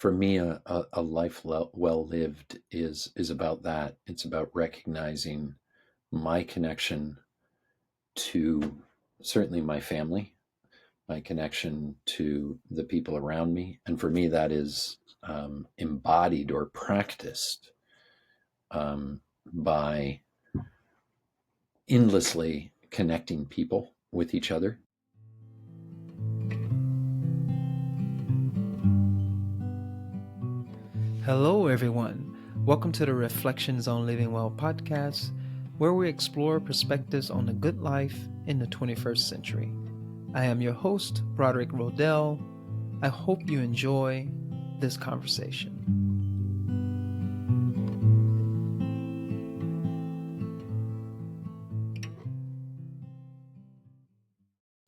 for me, a life well lived is about that. It's about recognizing my connection to certainly my family, my connection to the people around me, and for me, that is embodied or practiced by endlessly connecting people with each other. Hello, everyone. Welcome to the Reflections on Living Well podcast, where we explore perspectives on the good life in the 21st century. I am your host, Broderick. I hope you enjoy this conversation.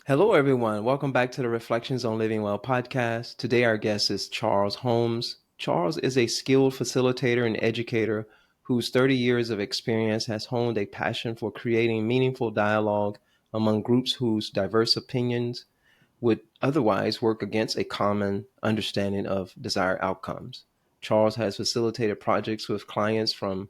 Hello, everyone. Welcome back to the Reflections on Living Well podcast. Today, our guest is Charles Holmes. Charles is a skilled facilitator and educator whose 30 years of experience has honed a passion for creating meaningful dialogue among groups whose diverse opinions would otherwise work against a common understanding of desired outcomes. Charles has facilitated projects with clients from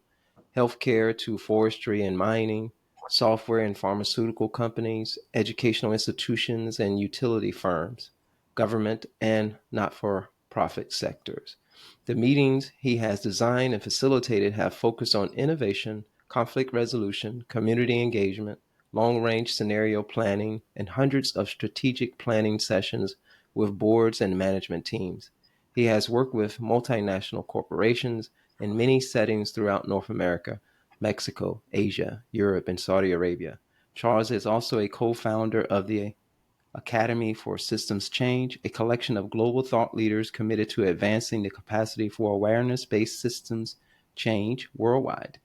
healthcare to forestry and mining, software and pharmaceutical companies, educational institutions and utility firms, government and not-for-profit sectors. The meetings he has designed and facilitated have focused on innovation, conflict resolution, community engagement, long-range scenario planning, and hundreds of strategic planning sessions with boards and management teams. He has worked with multinational corporations in many settings throughout North America, Mexico, Asia, Europe, and Saudi Arabia. Charles is also a co-founder of the Academy for Systems Change, a collection of global thought leaders committed to advancing the capacity for awareness-based systems change worldwide,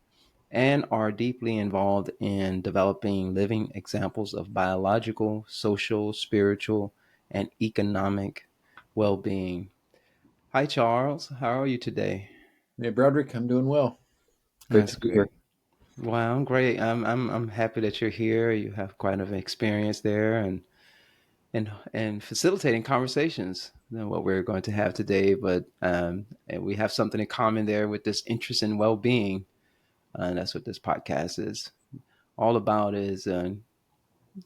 and are deeply involved in developing living examples of biological, social, spiritual, and economic well-being. Hi, Charles. How are you today? Hey, Broderick, I'm doing well. Great That's to be here. great. Wow, I'm great. I'm happy that you're here. You have quite an experience there, and facilitating conversations. What we're going to have today, but and we have something in common there with this interest in well-being, and that's what this podcast is all about. Is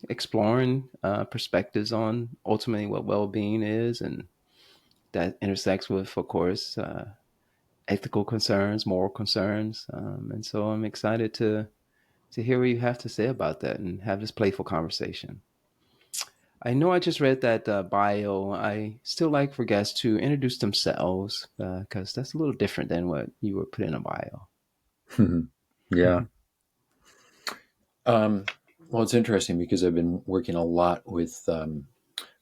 exploring perspectives on ultimately what well-being is, and that intersects with, of course, ethical concerns, moral concerns, and so I'm excited to hear what you have to say about that and have this playful conversation. I know I just read that bio. I still like for guests to introduce themselves because that's a little different than what you were put in a bio. Yeah. Um, well, it's interesting because I've been working a lot with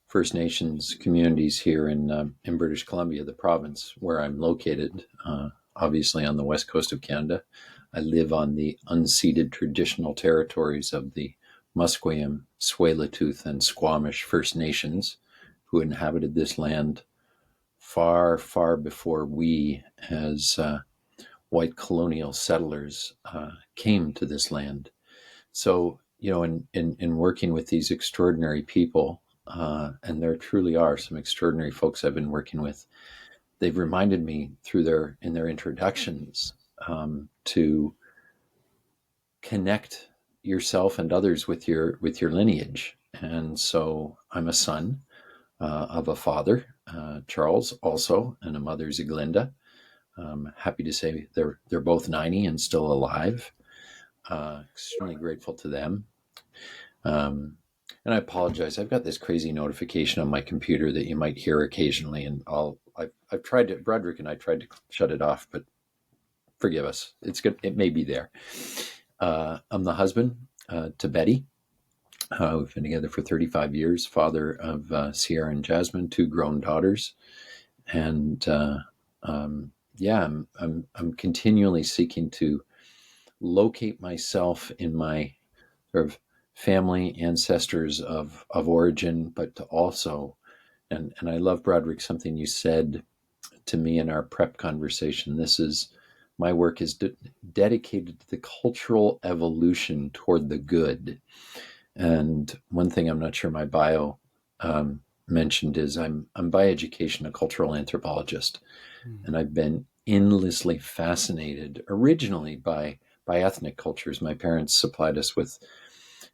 First Nations communities here in British Columbia, the province where I'm located, obviously on the west coast of Canada. I live on the unceded traditional territories of the Musqueam, Tsleil-Waututh, and Squamish First Nations, who inhabited this land far, far before we, as white colonial settlers, came to this land. So, in working with these extraordinary people, and there truly are some extraordinary folks I've been working with, they've reminded me in their introductions to connect yourself and others with your lineage. And so I'm a son of a father, Charles, also, and a mother, Ziglinda. Happy to say they're both 90 and still alive. Extremely grateful to them. And I apologize. I've got this crazy notification on my computer that you might hear occasionally, and I've tried to, Broderick and I tried to shut it off, but forgive us. It's good. It may be there. I'm the husband to Betty. We've been together for 35 years. Father of Sierra and Jasmine, two grown daughters, and yeah, I'm continually seeking to locate myself in my sort of family ancestors of origin, but to also, and I love, Broderick, something you said to me in our prep conversation. This is my work is dedicated to the cultural evolution toward the good. And one thing I'm not sure my bio mentioned is I'm by education a cultural anthropologist. And I've been endlessly fascinated originally by ethnic cultures. My parents supplied us with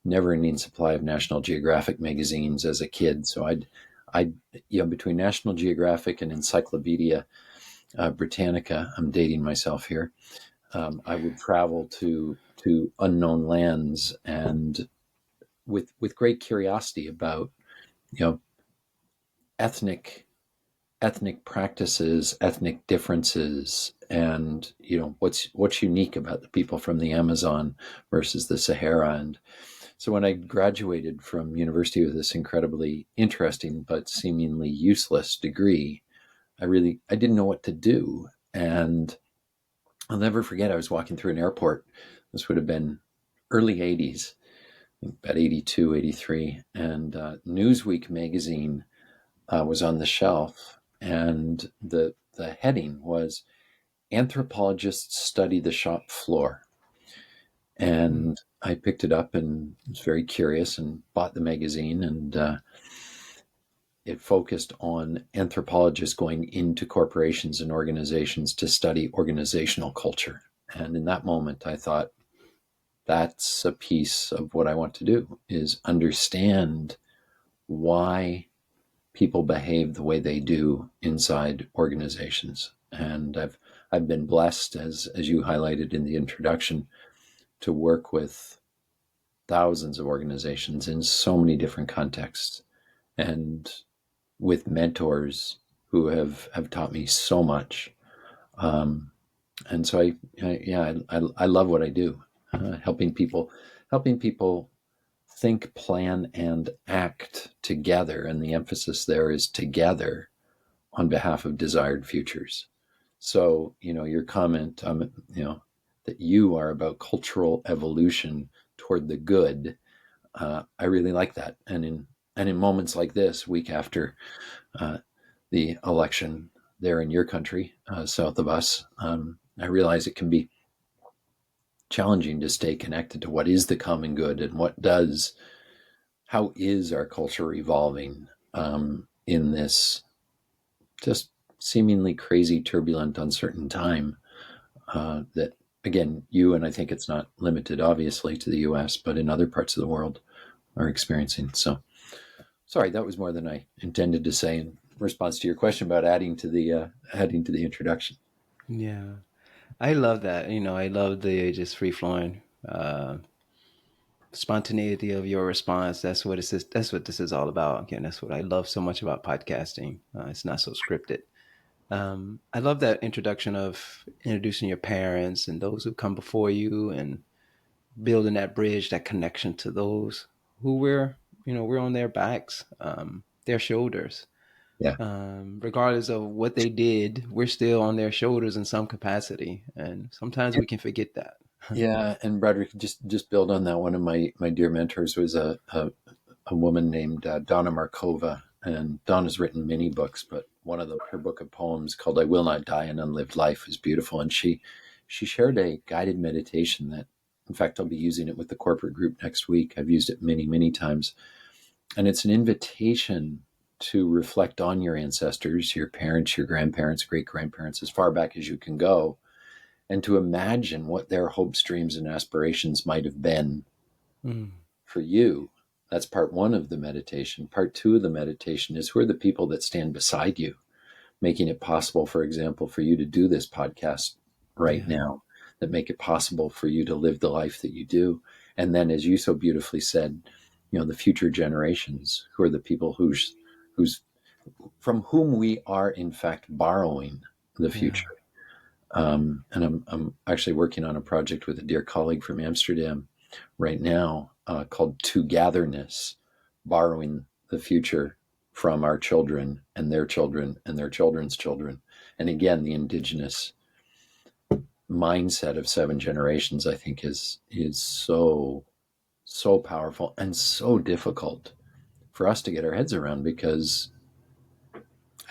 never-ending supply of National Geographic magazines as a kid. So I'd between National Geographic and Encyclopedia Britannica, I'm dating myself here. I would travel to unknown lands and with great curiosity about you know ethnic practices, ethnic differences, and what's unique about the people from the Amazon versus the Sahara. And so when I graduated from university with this incredibly interesting but seemingly useless degree, I didn't know what to do. And I'll never forget, I was walking through an airport. This would have been early 80s, about 82, 83. And Newsweek magazine was on the shelf. And the heading was Anthropologists Study the Shop Floor. And I picked it up and was very curious and bought the magazine. And it focused on anthropologists going into corporations and organizations to study organizational culture. And in that moment, I thought, that's a piece of what I want to do, is understand why people behave the way they do inside organizations. And I've been blessed, as you highlighted in the introduction, to work with thousands of organizations in so many different contexts, and with mentors who have taught me so much. And so I love what I do, helping people think, plan, and act together. And the emphasis there is together on behalf of desired futures. So, your comment, that you are about cultural evolution toward the good, I really like that. And in moments like this, week after the election there in your country, south of us, I realize it can be challenging to stay connected to what is the common good and how is our culture evolving in this just seemingly crazy, turbulent, uncertain time that, again, you, and I think it's not limited, obviously, to the US, but in other parts of the world are experiencing. So, sorry, that was more than I intended to say in response to your question about adding to the introduction. Yeah. I love that. I love the just free flowing spontaneity of your response. That's what that's what this is all about. Again, that's what I love so much about podcasting. It's not so scripted. I love that introduction of introducing your parents and those who come before you, and building that bridge, that connection to those who we're on their backs, their shoulders. Yeah. Regardless of what they did, we're still on their shoulders in some capacity, and sometimes we can forget that. Yeah, and Broderick, just build on that. One of my dear mentors was a woman named Donna Markova, and Donna's written many books, but her book of poems called "I Will Not Die: An Unlived Life" is beautiful. And she shared a guided meditation that, in fact, I'll be using it with the corporate group next week. I've used it many times, and it's an invitation to reflect on your ancestors, your parents, your grandparents, great grandparents, as far back as you can go, and to imagine what their hopes, dreams, and aspirations might have been Mm. for you. That's part one of the meditation. Part two of the meditation is who are the people that stand beside you, making it possible, for example, for you to do this podcast right Yeah. now, that make it possible for you to live the life that you do. And then, as you so beautifully said, the future generations, who are the people who's from whom we are in fact borrowing the Yeah. future. And I'm actually working on a project with a dear colleague from Amsterdam right now called Togetherness, borrowing the future from our children and their children and their children's children. And again, the indigenous mindset of 7 generations, I think, is so powerful and so difficult for us to get our heads around, because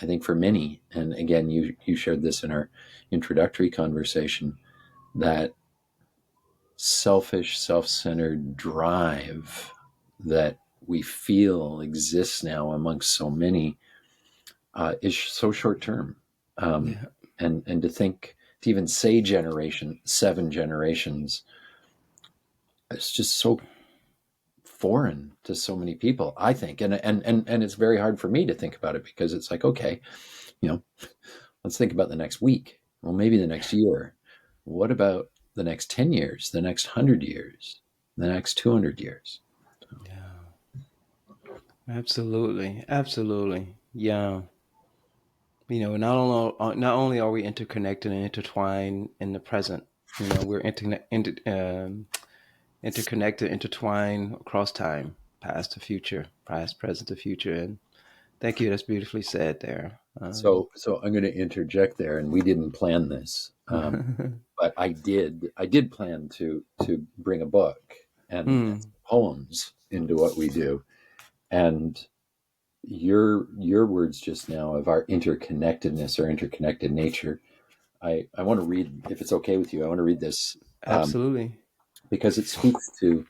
I think for many, and again, you shared this in our introductory conversation, that selfish, self-centered drive that we feel exists now amongst so many is so short term. Um, Yeah. and to think, to even say generation, 7 generations, it's just so foreign to so many people, I think. And it's very hard for me to think about it, because it's like, okay, you know, let's think about the next week. Well, maybe the next year. What about the next 10 years, the next 100 years, the next 200 years? Yeah, absolutely, absolutely. Yeah, not only are we interconnected and intertwined in the present, we're interconnected, intertwined across time, past to future, past, present to future. And thank you. That's beautifully said there. So I'm going to interject there, and we didn't plan this, but I did plan to bring a book and Mm, poems into what we do, and your words just now of our interconnectedness or interconnected nature. I want to read, if it's okay with you. I want to read this, absolutely. because it speaks to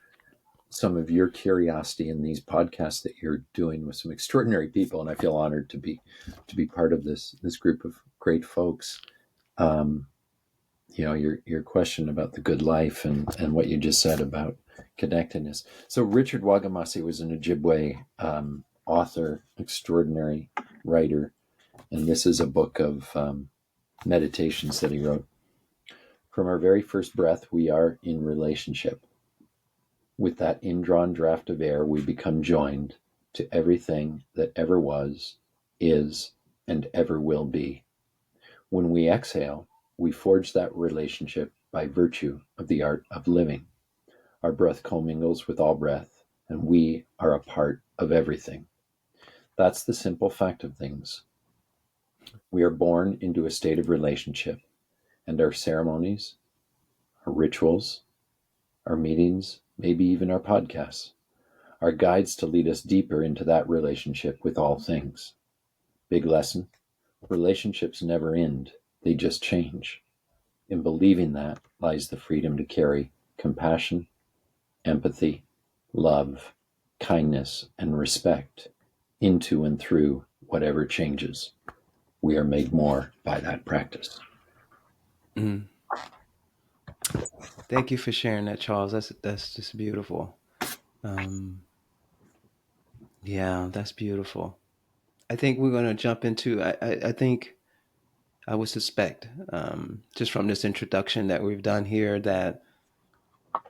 some of your curiosity in these podcasts that you're doing with some extraordinary people, and I feel honored to be part of this group of great folks. Um, your question about the good life, and what you just said about connectedness. So Richard Wagamasi was an Ojibwe author, extraordinary writer, and this is a book of meditations that he wrote. From our very first breath, we are in relationship. With that indrawn draft of air, we become joined to everything that ever was, is, and ever will be. When we exhale, we forge that relationship by virtue of the art of living. Our breath commingles with all breath, and we are a part of everything. That's the simple fact of things. We are born into a state of relationship, and our ceremonies, our rituals, our meetings, maybe even our podcasts, are guides to lead us deeper into that relationship with all things. Big lesson: relationships never end, they just change. In believing that lies the freedom to carry compassion, empathy, love, kindness, and respect into and through whatever changes. We are made more by that practice. Mm. Thank you for sharing that, Charles. That's just beautiful. Um, yeah, that's beautiful. I think we're going to jump into. I think I would suspect, just from this introduction that we've done here, that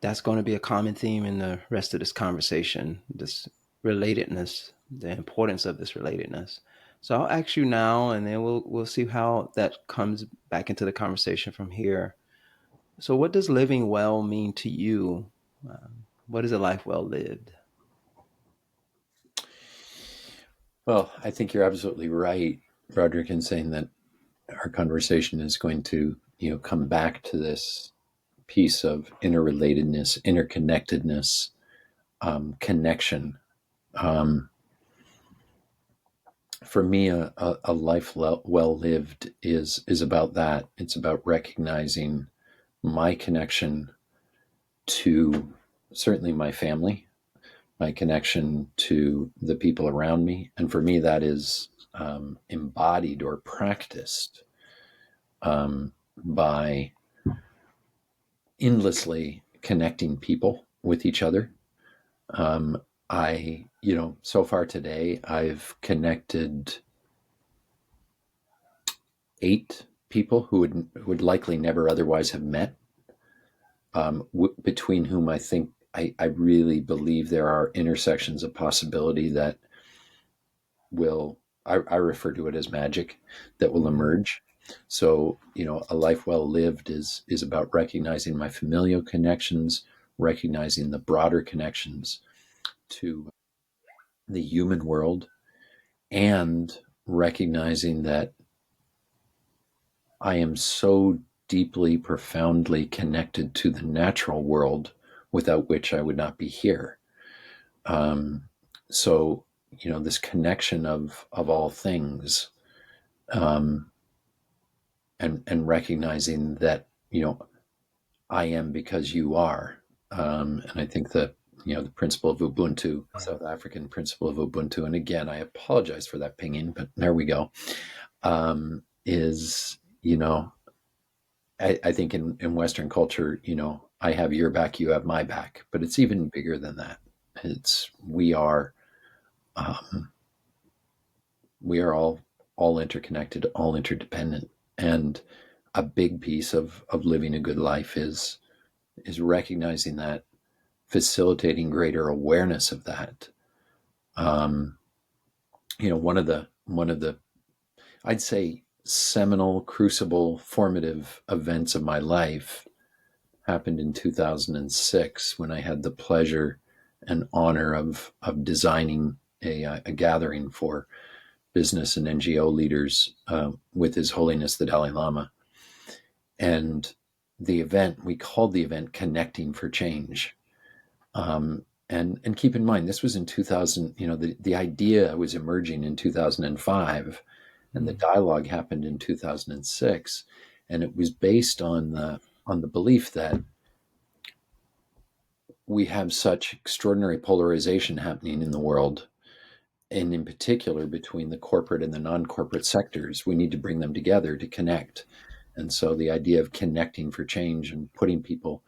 that's going to be a common theme in the rest of this conversation. This relatedness, the importance of this relatedness. So I'll ask you now, and then we'll see how that comes back into the conversation from here. So, what does living well mean to you? What is a life well lived? Well, I think you're absolutely right, Broderick, in saying that our conversation is going to, come back to this piece of interrelatedness, interconnectedness, connection. Um, for me, a life well lived is about that. It's about recognizing my connection to certainly my family, my connection to the people around me, and for me, that is embodied or practiced by endlessly connecting people with each other. Um, so far today, I've connected 8 people who would likely never otherwise have met, between whom I really believe there are intersections of possibility that will, I refer to it as magic, that will Mm, emerge. So, a life well lived is about recognizing my familial connections, recognizing the broader connections to the human world, and recognizing that I am so deeply, profoundly connected to the natural world, without which I would not be here. Um, so, this connection of all things, um, and recognizing that, I am because you are. And I think that, the principle of Ubuntu, yeah. South African principle of Ubuntu, and again, I apologize for that pinging, but there we go, is, you know, I think in Western culture, I have your back, you have my back, but it's even bigger than that. Um, we are all interconnected, all interdependent, and a big piece of living a good life is recognizing that, facilitating greater awareness of that. Um, one of the I'd say seminal, crucible, formative events of my life happened in 2006 when I had the pleasure and honor of designing a gathering for business and NGO leaders with His Holiness the Dalai Lama. And we called the event Connecting for Change. And keep in mind, this was in 2000. The idea was emerging in 2005, and the dialogue happened in 2006, and it was based on the belief that we have such extraordinary polarization happening in the world, and in particular between the corporate and the non-corporate sectors. We need to bring them together to connect. And so the idea of connecting for change and putting people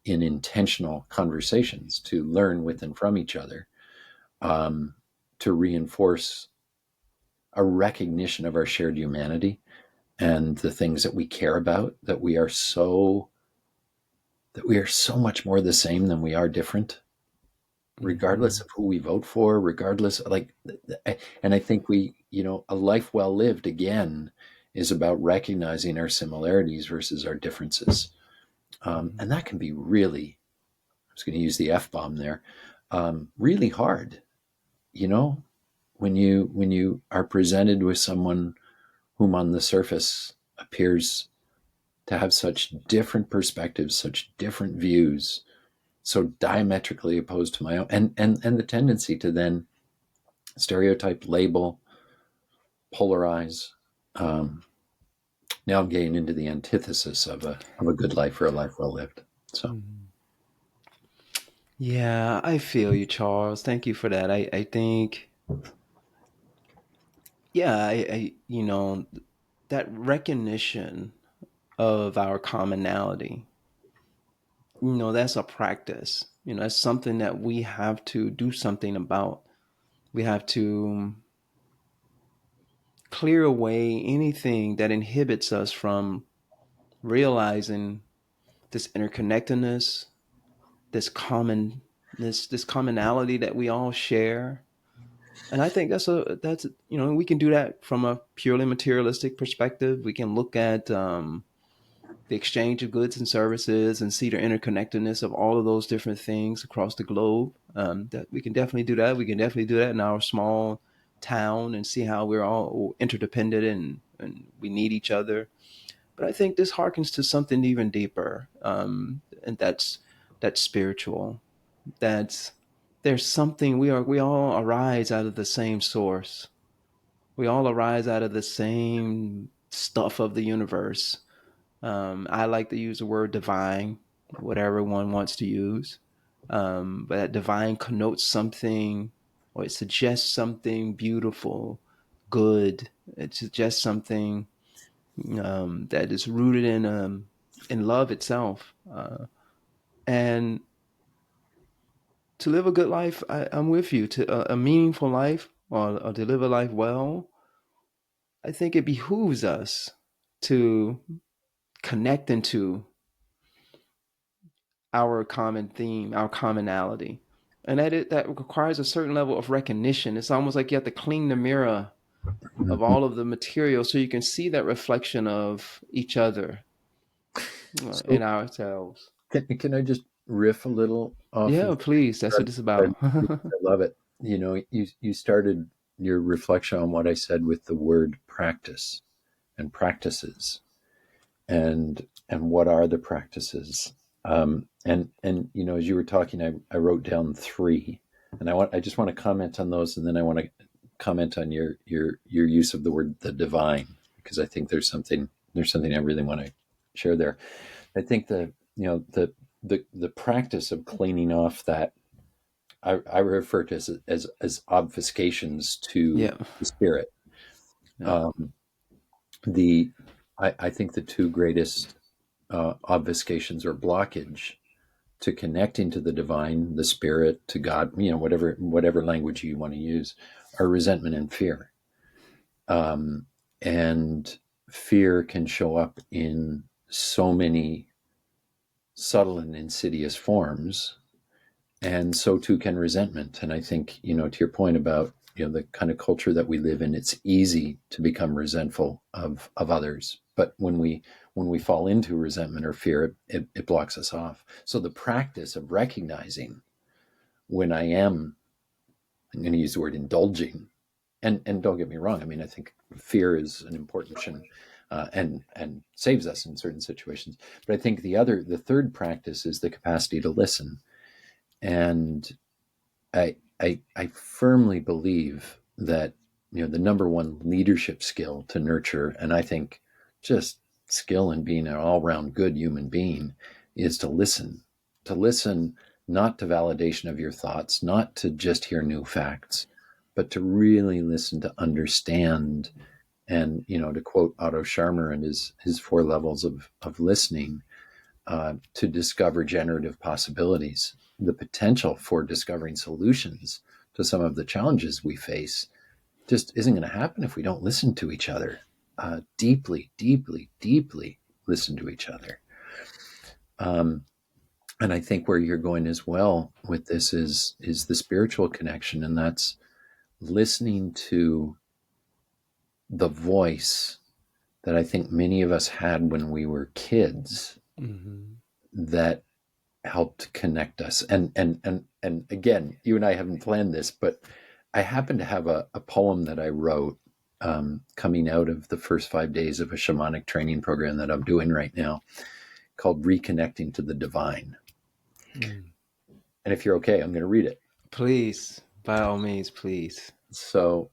in intentional conversations to learn with and from each other, to reinforce a recognition of our shared humanity and the things that we care about, that we are so much more the same than we are different, regardless Mhm. of who we vote for, regardless, and I think a life well lived, again, is about recognizing our similarities versus our differences. And that can be really, I was going to use the F bomb there, really hard, you know, when you are presented with someone whom on the surface appears to have such different perspectives, such different views, so diametrically opposed to my own, and the tendency to then stereotype, label, polarize. Um, Now I'm getting into the antithesis of a good life or a life well lived. So Mhm. Yeah, I feel you, Charles. Thank you for that. I think, yeah, that recognition of our commonality, that's a practice. That's something that we have to do something about. We have to clear away anything that inhibits us from realizing this interconnectedness, this commonality that we all share. And I think that's we can do that from a purely materialistic perspective. We can look at the exchange of goods and services and see the interconnectedness of all of those different things across the globe. That we can definitely do that. We can definitely do that in our small town and see how we're all interdependent and we need each other. But I think this harkens to something even deeper, and that's spiritual. That's There's something we all arise out of the same source. We all arise out of the same stuff of the universe. I like to use the word divine, whatever one wants to use. But that divine connotes something, or it suggests something beautiful, good. It suggests something that is rooted in love itself. And to live a good life, I'm with you. To a meaningful life, or to live a life well, I think it behooves us to connect into our common theme, our commonality. And that requires a certain level of recognition. It's almost like you have to clean the mirror of mhm. all of the material so you can see that reflection of each other in So ourselves. can I just riff a little off Yeah, of please. That's what it's about. because I love it. You started your reflection on what I said with the word practice and practices, and what are the practices. And as you were talking, I wrote down three, and I just want to comment on those, and then I want to comment on your use of the word the divine, because I think there's something I really want to share there. I think the practice of cleaning off that, I refer to as obfuscations to Yeah. the spirit. Yeah. Um, the I think the two greatest obfuscations or blockage to connecting to the divine, the spirit, to God, whatever language you want to use, are resentment and fear. And fear can show up in so many subtle and insidious forms, and so too can resentment. And I think, to your point about the kind of culture that we live in, it's easy to become resentful of others, but when we fall into resentment or fear, it blocks us off. So the practice of recognizing when I'm going to use the word indulging, and don't get me wrong, I mean, I think fear is an important option, and saves us in certain situations. But I think the third practice is the capacity to listen. And I firmly believe that the number one leadership skill to nurture, and I think just skill in being an all-round good human being, is to listen. To listen, not to validation of your thoughts, not to just hear new facts, but to really listen, to understand. And to quote Otto Scharmer and his four levels of listening, to discover generative possibilities, the potential for discovering solutions to some of the challenges we face just isn't going to happen if we don't listen to each other, deeply, deeply, deeply listen to each other. And I think where you're going as well with this is the spiritual connection, and that's listening to the voice that I think many of us had when we were kids, Mm-hmm. that helped connect us. And again, you and I haven't planned this, but I happen to have a poem that I wrote, coming out of the first 5 days of a shamanic training program that I'm doing right now, called Reconnecting to the Divine. Mm. And if you're okay, I'm going to read it. Please, by all means, please. So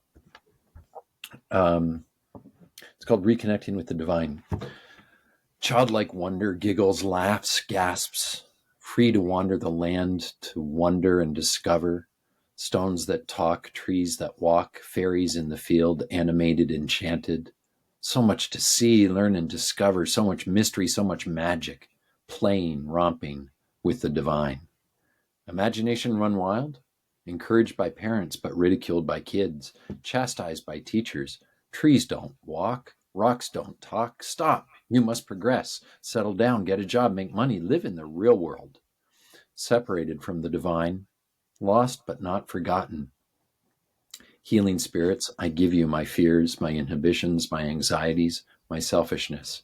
it's called Reconnecting with the Divine. Childlike wonder, giggles, laughs, gasps, free to wander the land, to wonder and discover. Stones that talk, trees that walk, fairies in the field, animated, enchanted. So much to see, learn, and discover, so much mystery, so much magic, playing, romping with the divine. Imagination run wild? Encouraged by parents, but ridiculed by kids, chastised by teachers. Trees don't walk, rocks don't talk. Stop, you must progress, settle down, get a job, make money, live in the real world. Separated from the divine, lost but not forgotten. Healing spirits, I give you my fears, my inhibitions, my anxieties, my selfishness.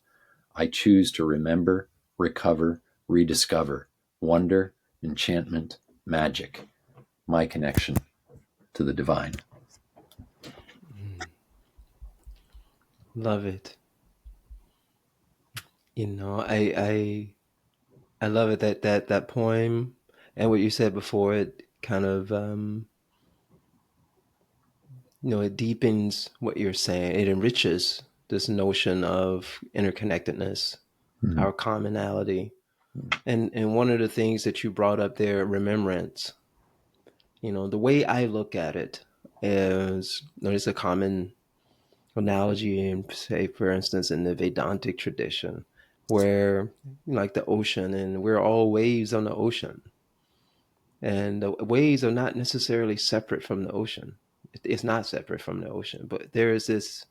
I choose to remember, recover, rediscover, wonder, enchantment, magic, my connection to the divine. Love it. I love it that poem and what you said before. It kind of it deepens what you're saying. It enriches this notion of interconnectedness, Mm-hmm. our commonality, and one of the things that you brought up there, remembrance. The way I look at it is, there's a common analogy in, say, for instance, in the Vedantic tradition, where like the ocean, and we're all waves on the ocean, and the waves are not necessarily separate from the ocean. It's not separate from the ocean, but there is this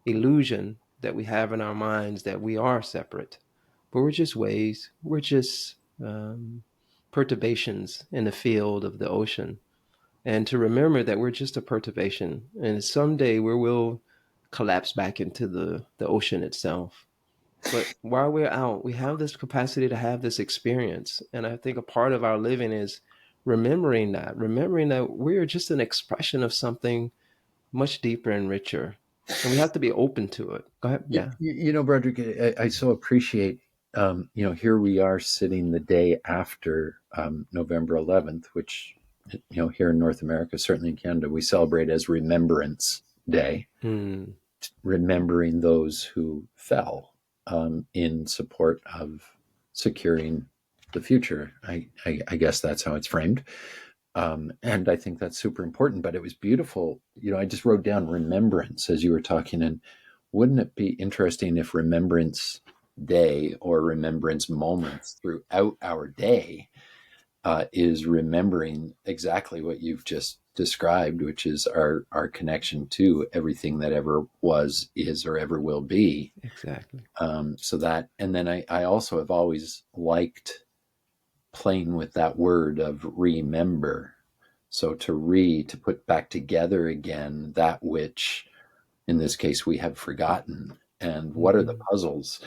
illusion that we have in our minds that we are separate, but we're just waves. We're just perturbations in the field of the ocean, and to remember that we're just a perturbation, and someday we will collapse back into the ocean itself. But while we're out, we have this capacity to have this experience. And I think a part of our living is remembering that we're just an expression of something much deeper and richer. And we have to be open to it. Go ahead. Yeah. Broderick, I so appreciate, here we are sitting the day after November 11th, which, here in North America, certainly in Canada, we celebrate as Remembrance Day, Hmm. remembering those who fell in support of securing the future. I guess that's how it's framed. And I think that's super important, but it was beautiful. I just wrote down remembrance as you were talking, and wouldn't it be interesting if Remembrance Day or remembrance moments throughout our day is remembering exactly what you've just described, which is our connection to everything that ever was, is, or ever will be. Exactly. So that, and then I also have always liked playing with that word of remember. So to put back together again that which, in this case, we have forgotten. And what are the Hmm. puzzles,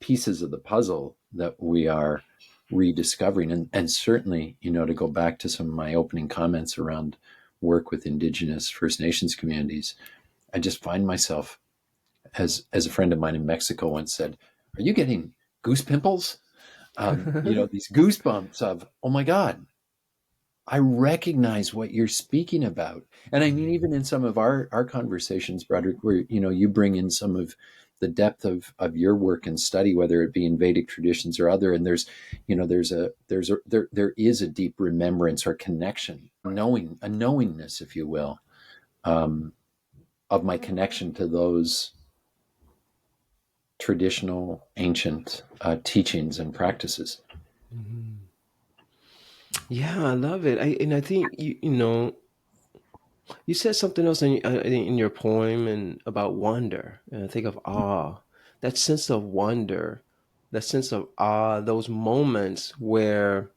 pieces of the puzzle that we are rediscovering? And certainly, to go back to some of my opening comments around work with Indigenous First Nations communities, I just find myself, as a friend of mine in Mexico once said, "Are you getting goose pimples?" These goosebumps of, oh my God, I recognize what you're speaking about. And I mean, even in some of our conversations, Broderick, where, you bring in some of the depth of your work and study, whether it be in Vedic traditions or other, and there is a deep remembrance or connection, a knowingness, if you will, um, of my connection to those traditional ancient teachings and practices. Hmm. Yeah, I love it. And I think you said something else in your poem and about wonder, and I think of awe. That sense of wonder, that sense of awe, those moments where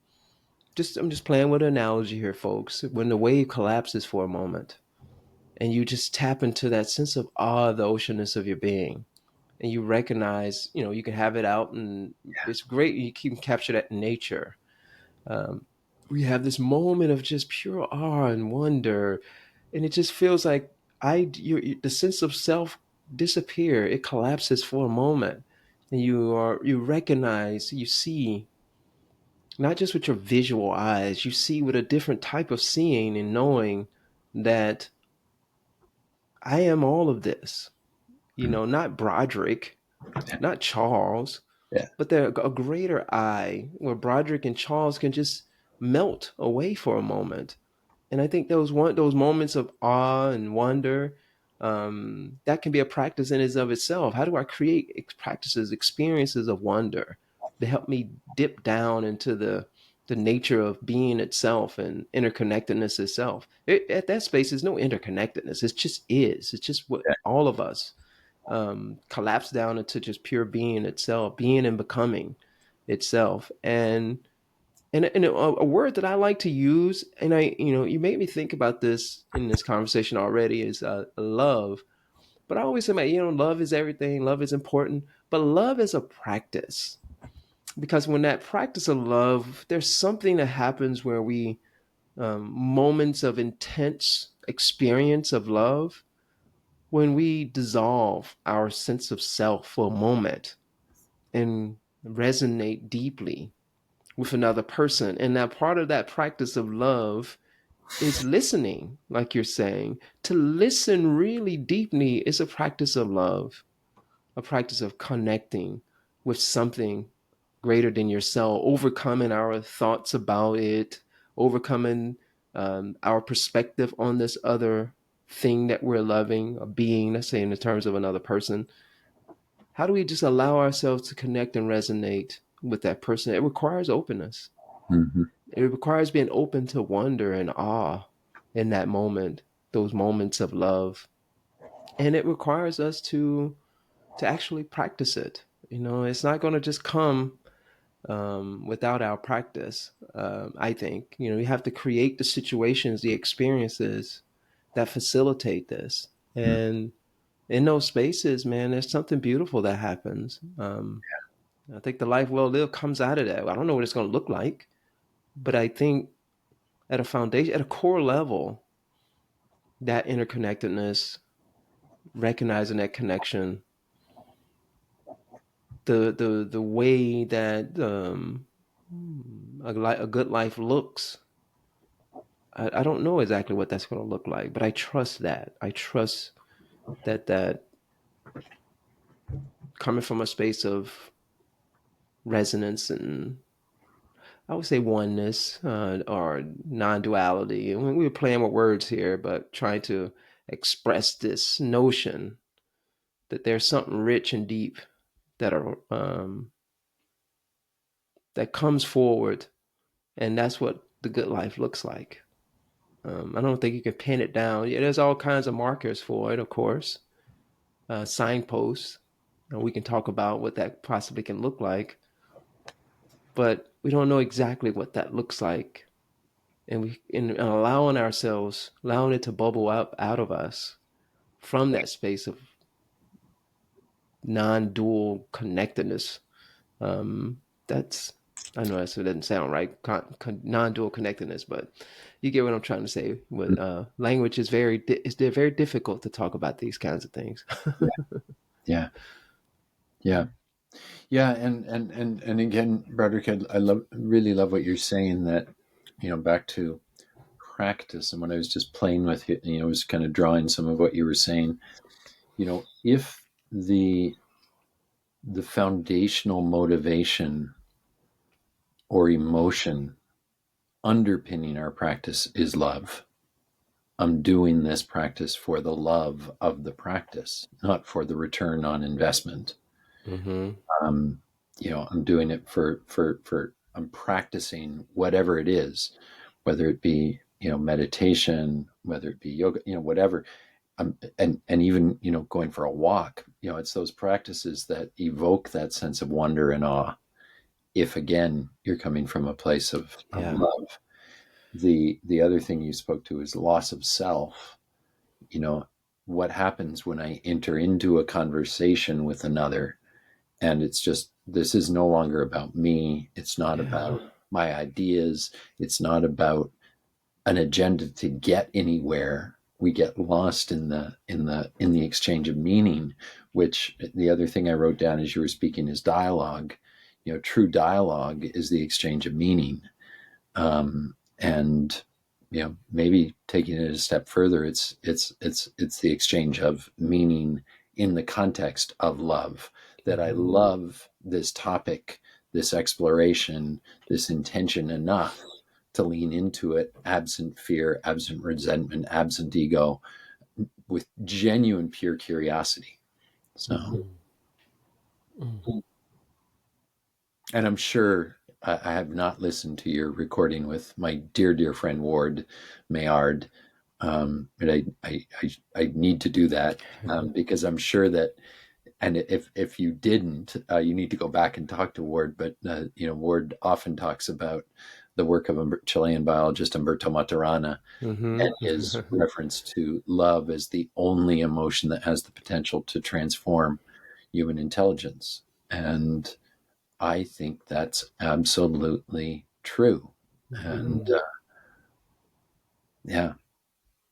just I'm just playing with an analogy here, folks. When the wave collapses for a moment, and you just tap into that sense of awe, the oceanness of your being, and you recognize, you can have it out, and it's great. You can capture that in nature. Um, we have this moment of just pure awe and wonder, and it just feels like the sense of self disappear. It collapses for a moment, and you recognize, you see, not just with your visual eyes, you see with a different type of seeing and knowing that I am all of this. Not Broderick, not Charles, Yeah. but there a greater I where Broderick and Charles can just melt away for a moment. And I think those moments of awe and wonder, that can be a practice in and of itself. How do I create practices, experiences of wonder to help me dip down into the nature of being itself and interconnectedness itself? At that space, there's no interconnectedness. It just is. It's just what all of us collapse down into just pure being itself, being and becoming itself. And a word that I like to use, and you made me think about this in this conversation already, is love. But I always say, love is everything. Love is important, but love is a practice, because when that practice of love, there's something that happens where we moments of intense experience of love, when we dissolve our sense of self for a moment and resonate deeply with another person. And that part of that practice of love is listening, like you're saying. To listen really deeply is a practice of love, a practice of connecting with something greater than yourself, overcoming our thoughts about it, overcoming our perspective on this other thing that we're loving, a being, let's say in the terms of another person. How do we just allow ourselves to connect and resonate with that person? It requires openness. Mm-hmm. It requires being open to wonder and awe in that moment, those moments of love. And it requires us to actually practice it. It's not going to just come without our practice. I think you have to create the situations, the experiences that facilitate this. And in those spaces, man, there's something beautiful that happens. I think the life well lived comes out of that. I don't know what it's going to look like, but I think at a foundation, at a core level, that interconnectedness, recognizing that connection, the way that a good life looks. I don't know exactly what that's going to look like, but I trust that. I trust that coming from a space of resonance and I would say oneness or non-duality. I mean, we were playing with words here, but trying to express this notion that there's something rich and deep that are that comes forward, and that's what the good life looks like. I don't think you can pin it down. Yeah, there's all kinds of markers for it, of course, signposts, and we can talk about what that possibly can look like, but we don't know exactly what that looks like. And we in allowing ourselves, allowing it to bubble out of us from that space of non-dual connectedness. That's I know that doesn't sound right, non-dual connectedness, but you get what I'm trying to say. With language is they're very difficult to talk about these kinds of things. Yeah. Yeah. Yeah. Yeah. And again, Broderick, I really love what you're saying, that, back to practice. And when I was just playing with it, I was kind of drawing some of what you were saying, if the foundational motivation or emotion underpinning our practice is love. I'm doing this practice for the love of the practice, not for the return on investment. Mm-hmm. Um, I'm doing it for I'm practicing whatever it is, whether it be, meditation, whether it be yoga, whatever. And even, going for a walk, it's those practices that evoke that sense of wonder and awe. If again, you're coming from a place of Yeah. love. The other thing you spoke to is loss of self. you know what happens when I enter into a conversation with another, and it's just, this is no longer about me, it's not Yeah. about my ideas, it's not about an agenda to get anywhere. We get lost in the exchange of meaning, which the other thing I wrote down as you were speaking is dialogue. True dialogue is the exchange of meaning. And maybe taking it a step further, it's the exchange of meaning in the context of love. That I Mm-hmm. love this topic, this exploration, this intention enough to lean into it, absent fear, absent resentment, absent ego, with genuine pure curiosity. So, Mm-hmm. Mm-hmm. and I'm sure I have not listened to your recording with my dear, dear friend Ward Mayard, but I need to do that, because I'm sure that, and if you didn't, you need to go back and talk to Ward. But Ward often talks about the work of a Chilean biologist Humberto Maturana, and his Mm-hmm. reference to love as the only emotion that has the potential to transform human intelligence. And I think that's absolutely true. And Mm-hmm. yeah,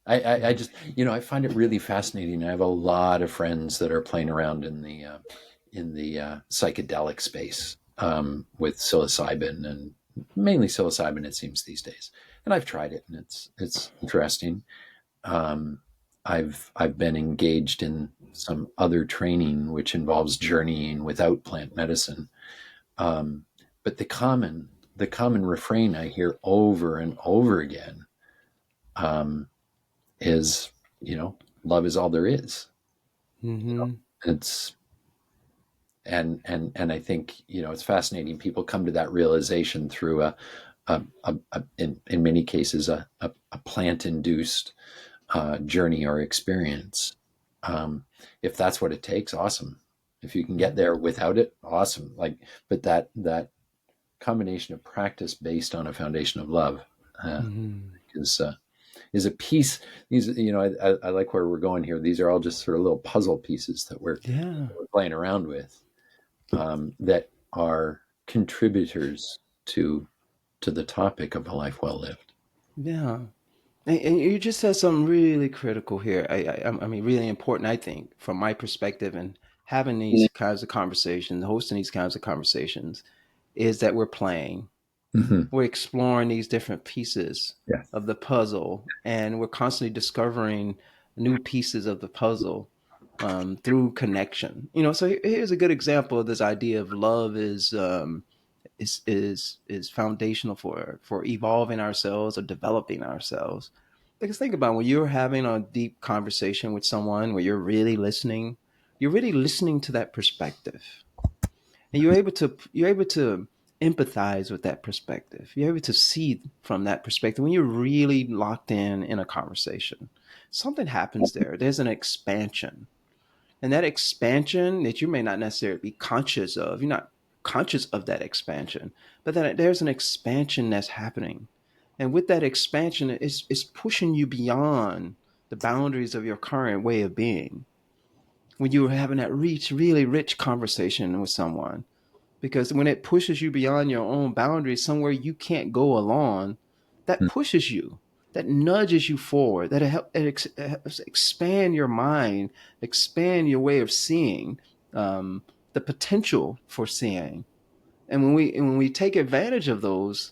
I just, I find it really fascinating. I have a lot of friends that are playing around in the psychedelic space, with psilocybin, and mainly psilocybin, it seems, these days. And I've tried it, and it's interesting. Um, I've been engaged in some other training which involves journeying without plant medicine. Um, but the common refrain I hear over and over again, um, is, love is all there is. Mm-hmm. It's and I think, it's fascinating. People come to that realization through in many cases a plant induced journey or experience. If that's what it takes, awesome. If you can get there without it, awesome. But that combination of practice based on a foundation of love, uh, Mm-hmm. is is a piece. These, I like where we're going here. These are all just sort of little puzzle pieces that we're, Yeah. playing around with, that are contributors to the topic of a life well lived. Yeah. And you just said something really critical here. I mean, really important, I think, from my perspective, and having these kinds of conversations, hosting these kinds of conversations, is that we're playing. Mm-hmm. We're exploring these different pieces Yeah. of the puzzle, and we're constantly discovering new pieces of the puzzle through connection. So here's a good example of this idea of love is foundational for evolving ourselves or developing ourselves. Because think about when you're having a deep conversation with someone where you're really listening, you're really listening to that perspective, and you're able to empathize with that perspective. You're able to see from that perspective when you're really locked in a conversation. Something happens there. There's an expansion, and that expansion that you may not necessarily be conscious of. You're not conscious of that expansion, but then there's an expansion that's happening, and with that expansion, it's pushing you beyond the boundaries of your current way of being. When you're having that really rich conversation with someone, because when it pushes you beyond your own boundaries, somewhere you can't go along, that Hmm. pushes you, that nudges you forward, that it helps expand your mind, expand your way of seeing, the potential for seeing. And when we take advantage of those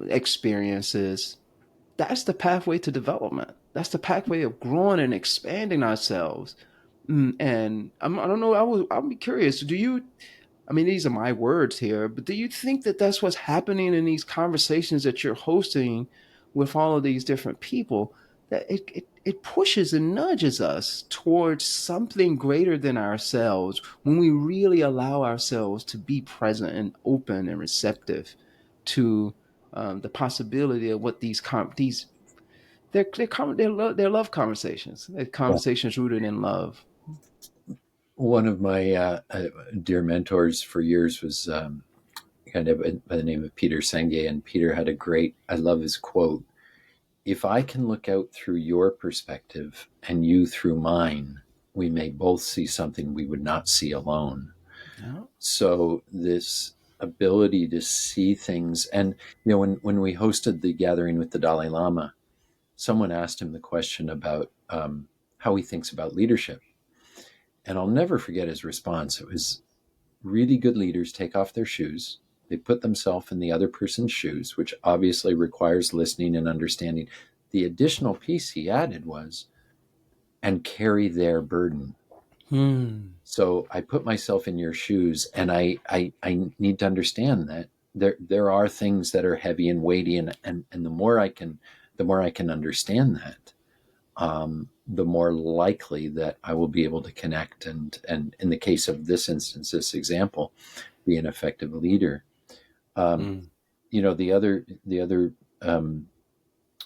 experiences, that's the pathway to development. That's the pathway of growing and expanding ourselves. And I don't know. I'll be curious. Do you? I mean, these are my words here, but do you think that that's what's happening in these conversations that you're hosting with all of these different people? That it pushes and nudges us towards something greater than ourselves when we really allow ourselves to be present and open and receptive to the possibility of what these they're love conversations. They're Yeah. conversations rooted in love. One of my dear mentors for years was kind of by the name of Peter Senge, and Peter had a great, I love his quote: "If I can look out through your perspective and you through mine, we may both see something we would not see alone." Yeah. So this ability to see things, and when we hosted the gathering with the Dalai Lama, someone asked him the question about how he thinks about leadership, and I'll never forget his response. It was, really good leaders take off their shoes. They put themselves in the other person's shoes, which obviously requires listening and understanding. The additional piece he added was, and carry their burden. Hmm. So I put myself in your shoes, and I need to understand that there are things that are heavy and weighty, and the more I can understand that, the more likely that I will be able to connect, and in the case of this instance, this example, be an effective leader. Um, Hmm. the other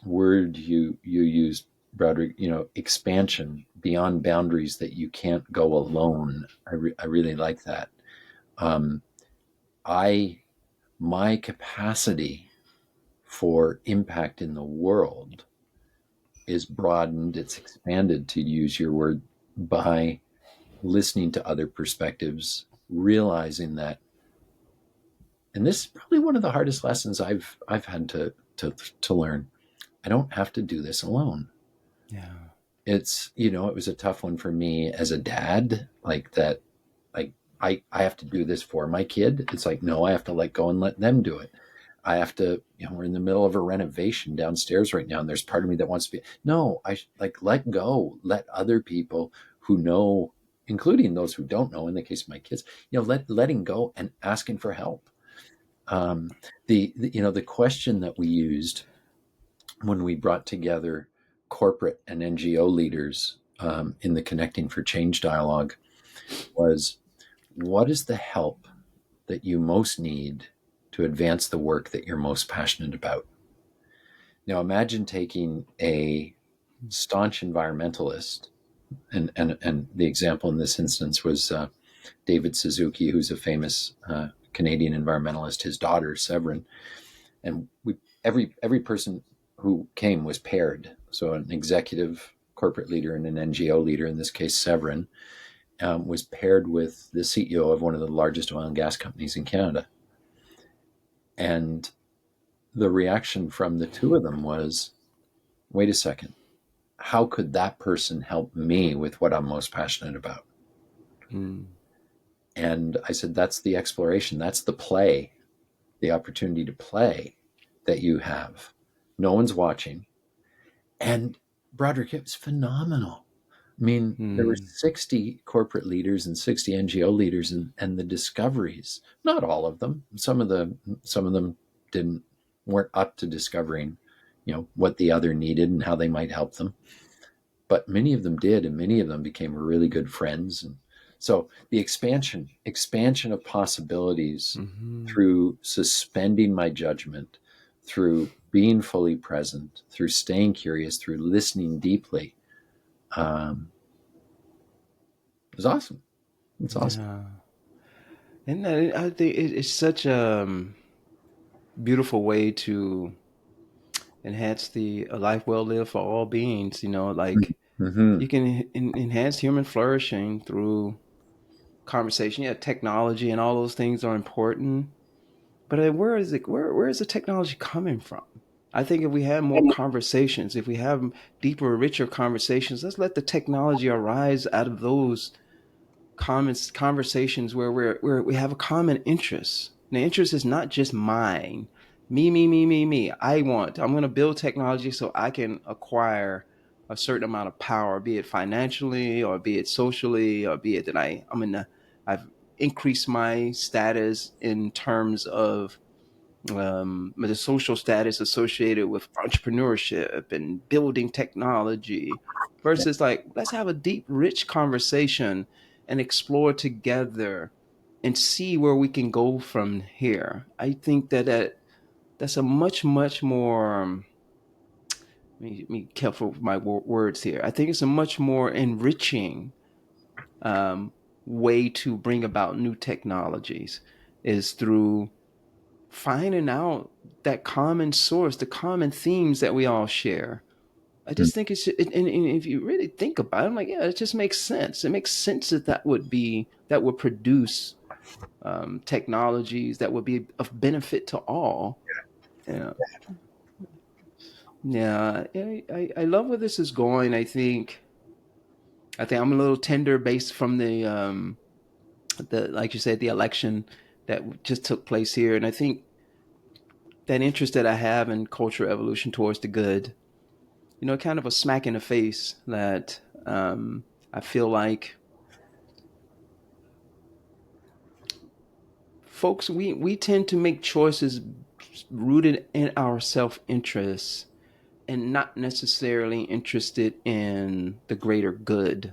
word you used, Broderick, expansion beyond boundaries that you can't go alone. I really like that. Um, I My capacity for impact in the world is broadened. It's expanded, to use your word, by listening to other perspectives, realizing that, and this is probably one of the hardest lessons I've had to learn. I don't have to do this alone. Yeah. It was a tough one for me as a dad, like that, like I have to do this for my kid. It's like, no, I have to let go and let them do it. I have to, we're in the middle of a renovation downstairs right now, and there's part of me that wants to be, no, like, let go, let other people who know, including those who don't know, in the case of my kids, letting go and asking for help. Um, the question that we used when we brought together corporate and NGO leaders in the Connecting for Change dialogue was, what is the help that you most need to advance the work that you're most passionate about? Now, imagine taking a staunch environmentalist, and the example in this instance was David Suzuki, who's a famous Canadian environmentalist. His daughter, Severin, and every person who came was paired. So an executive corporate leader and an NGO leader, in this case Severin, was paired with the CEO of one of the largest oil and gas companies in Canada. And the reaction from the two of them was, wait a second, how could that person help me with what I'm most passionate about? Hmm. And I said, that's the exploration, that's the play, the opportunity to play that you have. No one's watching. And Broderick, it was phenomenal. I mean, there were Hmm. 60 corporate leaders and 60 NGO leaders, and the discoveries, not all of them, some of them didn't weren't up to discovering, what the other needed and how they might help them. but many of them did, and many of them became really good friends. And so the expansion of possibilities Mm-hmm. through suspending my judgment, through being fully present, through staying curious, through listening deeply, um, was awesome. It's awesome. Yeah. And I think it's such a beautiful way to enhance the a life well lived for all beings. Like Mm-hmm. you can enhance human flourishing through conversation. Yeah, technology and all those things are important, but where is it? Where is the technology coming from? I think if we have more conversations, if we have deeper, richer conversations, let's let the technology arise out of those common conversations where we have a common interest. And the interest is not just mine, me. I'm going to build technology so I can acquire a certain amount of power, be it financially or be it socially or be it that I've increased my status in terms of the social status associated with entrepreneurship and building technology versus like let's have a deep rich conversation and explore together and see where we can go from here. I think that's a much more let me be careful with my words here. I think it's a much more enriching um, way to bring about new technologies is through finding out that common source, the common themes that we all share. I just think and if you really think about it, I'm like, yeah, it just makes sense. It makes sense that that would produce technologies that would be of benefit to all. Yeah, yeah. I love where this is going. I think I'm a little tender based from the like you said, the election that just took place here, and I think that interest that I have in cultural evolution towards the good, kind of a smack in the face that I feel like folks, we tend to make choices rooted in our self interest and not necessarily interested in the greater good.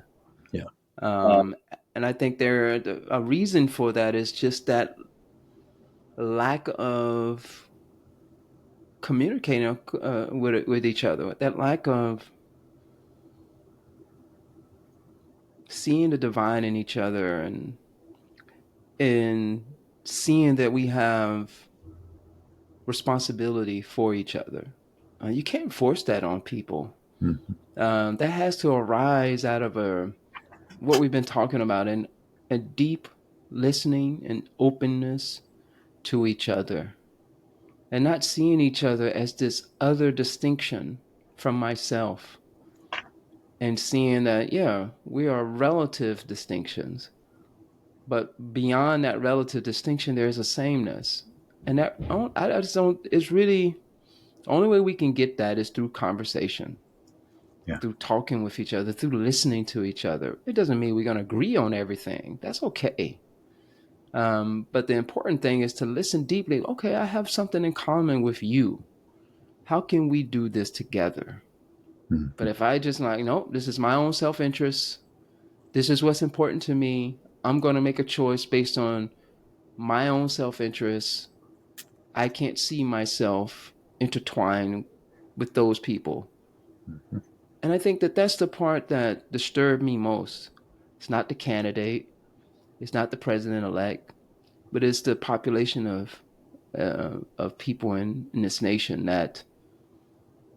Yeah. Um, and I think a reason for that is just that lack of communicating with each other, that lack of seeing the divine in each other and seeing that we have responsibility for each other. You can't force that on people. Mm-hmm. That has to arise out of what we've been talking about in a deep listening and openness to each other and not seeing each other as this other distinction from myself and seeing that, yeah, we are relative distinctions. But beyond that relative distinction, there's a sameness. And that I just don't. It's really the only way we can get that is through conversation, Yeah. through talking with each other, through listening to each other. It doesn't mean we're going to agree on everything. That's okay. But the important thing is to listen deeply. Okay, I have something in common with you. How can we do this together? But Mm-hmm. if I just like, no, this is my own self interest. This is what's important to me. I'm going to make a choice based on my own self interest. I can't see myself intertwined with those people. Mm-hmm. And I think that that's the part that disturbed me most. It's not the candidate, it's not the president elect, but it's the population of people in this nation that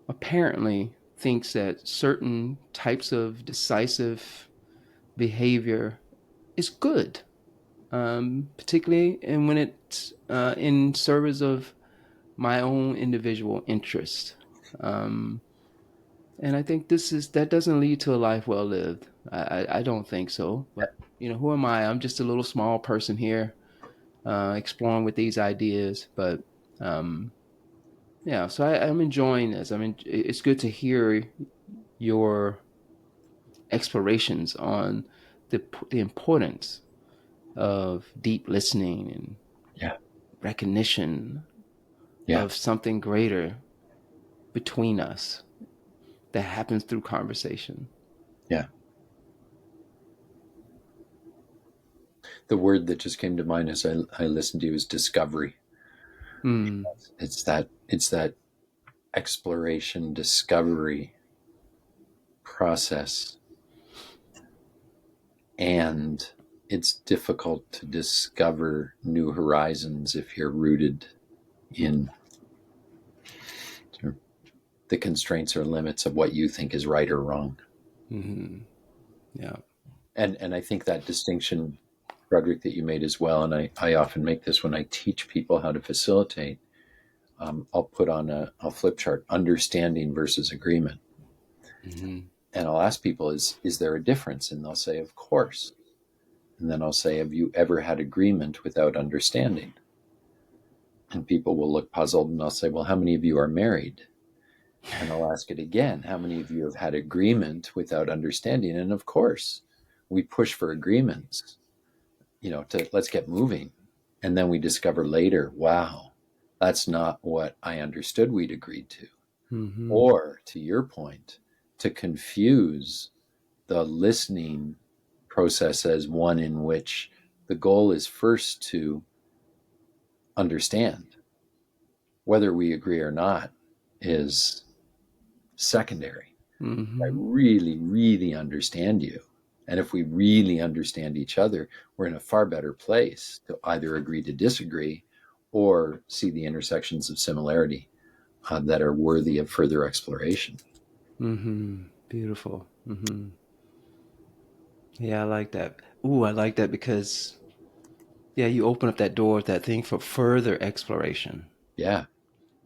apparently thinks that certain types of decisive behavior is good, particularly and when it's in service of my own individual interest. Um, and I think that doesn't lead to a life well lived. I don't think so. But who am I? I'm just a little small person here, exploring with these ideas. But um, yeah, so I'm enjoying this. I mean, it's good to hear your explorations on the importance of deep listening and Yeah. recognition Yeah. of something greater between us that happens through conversation. Yeah. The word that just came to mind as I listened to you is discovery. Mm. It's that exploration, discovery process, and it's difficult to discover new horizons if you're rooted in sort of the constraints or limits of what you think is right or wrong. Mm-hmm. Yeah. And I think that distinction, Broderick, that you made as well, and I often make this when I teach people how to facilitate. I'll put on a flip chart, understanding versus agreement. Mm-hmm. And I'll ask people, is there a difference? And they'll say, of course. And then I'll say, have you ever had agreement without understanding? And people will look puzzled and I'll say, well, how many of you are married? And I'll ask it again, how many of you have had agreement without understanding? And of course, we push for agreements, to let's get moving. And then we discover later, wow, that's not what I understood we'd agreed to. Mm-hmm. Or to your point, to confuse the listening process as one in which the goal is first to understand. Whether we agree or not is secondary. I Mm-hmm. really, really understand you. And if we really understand each other, we're in a far better place to either agree to disagree or see the intersections of similarity that are worthy of further exploration. Mm-hmm. Beautiful. Mm-hmm. Yeah, I like that. Ooh, I like that because yeah, you open up that door, that thing for further exploration. Yeah.